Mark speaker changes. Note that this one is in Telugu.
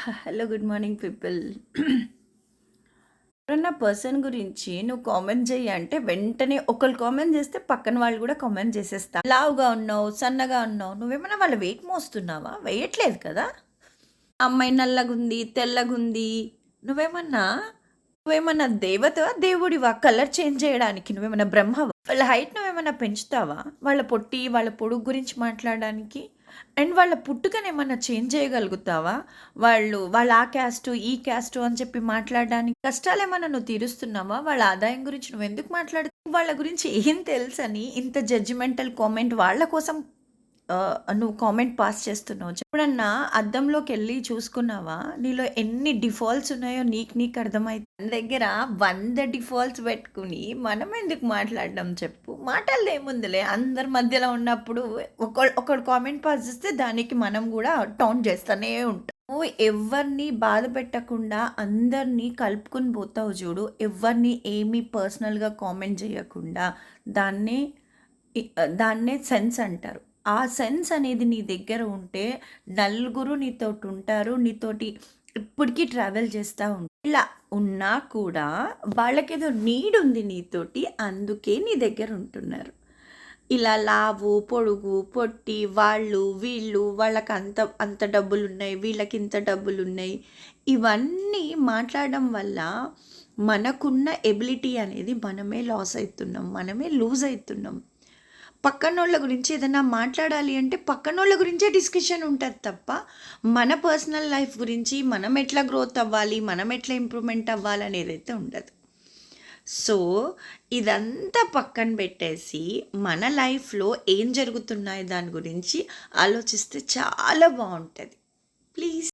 Speaker 1: Hello good morning people. ఎవరన్నా పర్సన్ గురించి నువ్వు కామెంట్ చెయ్యి అంటే వెంటనే ఒకళ్ళు కామెంట్ చేస్తే పక్కన వాళ్ళు కూడా కామెంట్ చేసేస్తా. లావుగా ఉన్నావు, సన్నగా ఉన్నావు, నువ్వేమన్నా వాళ్ళ వెయిట్ మోస్తున్నావా? వేయట్లేదు కదా. అమ్మాయి నల్లగుంది, తెల్లగుంది, నువ్వేమన్నా నువ్వేమన్నా దేవతవా, దేవుడివా కలర్ చేంజ్ చేయడానికి? నువ్వేమన్నా బ్రహ్మవా? వాళ్ళ హైట్ నువ్వేమన్నా పెంచుతావా? వాళ్ళ పొట్టి, వాళ్ళ పొడుగు గురించి మాట్లాడడానికి? అండ్ వాళ్ళ పుట్టుకనేమన్నా చేంజ్ చేయగలుగుతావా? వాళ్ళ ఆ క్యాస్టు, ఈ క్యాస్టు అని చెప్పి మాట్లాడడానికి కష్టాలేమన్నా నువ్వు తీరుస్తున్నావా? వాళ్ళ ఆదాయం గురించి నువ్వెందుకు మాట్లాడుతావు? వాళ్ళ గురించి ఏం తెలుసని ఇంత జడ్జిమెంటల్ కామెంట్ వాళ్ళ కోసం నువ్వు కామెంట్ పాస్ చేస్తున్నావు. ఎప్పుడన్నా అద్దంలోకెళ్ళి చూసుకున్నావా? నీలో ఎన్ని డిఫాల్ట్స్ ఉన్నాయో నీకు అర్థమైతుంది. మన దగ్గర 100 డిఫాల్ట్స్ పెట్టుకుని మనం ఎందుకు మాట్లాడడం చెప్పు? మాటల్లో ఏముందిలే, అందరి మధ్యలో ఉన్నప్పుడు ఒకడు కామెంట్ పాస్ చేస్తే దానికి మనం కూడా టౌన్ చేస్తూనే ఉంటాం. నువ్వు ఎవ్వరిని బాధ పెట్టకుండా అందరినీ కలుపుకొని పోతావు చూడు. ఎవ్వరిని ఏమీ పర్సనల్‌గా కామెంట్ చేయకుండా దాన్నే దాన్నే సెన్స్ అంటారు. ఆ సెన్స్ అనేది నీ దగ్గర ఉంటే నలుగురు నీతోటి ఉంటారు. నీతోటి ఇప్పటికీ ట్రావెల్ చేస్తా ఉంటారు. ఇలా ఉన్నా కూడా వాళ్ళకేదో నీడ్ ఉంది నీతోటి, అందుకే నీ దగ్గర ఉంటున్నారు. ఇలా లావు, పొడుగు, పొట్టి, వాళ్ళు, వీళ్ళు, వాళ్ళకి అంత అంత డబ్బులున్నాయి, వీళ్ళకి ఇంత డబ్బులున్నాయి, ఇవన్నీ మాట్లాడడం వల్ల మనకున్న ఎబిలిటీ అనేది మనమే లాస్ అవుతున్నాం, మనమే లూజ్ అవుతున్నాం. పక్కనోళ్ళ గురించి ఏదైనా మాట్లాడాలి అంటే పక్కనోళ్ళ గురించే డిస్కషన్ ఉంటుంది తప్ప మన పర్సనల్ లైఫ్ గురించి మనం ఎట్లా గ్రోత్ అవ్వాలి, మనం ఎట్లా ఇంప్రూవ్మెంట్ అవ్వాలి అనేది అయితే ఉండదు. సో ఇదంతా పక్కన పెట్టేసి మన లైఫ్లో ఏం జరుగుతున్నాయి దాని గురించి ఆలోచిస్తే చాలా బాగుంటుంది. ప్లీజ్.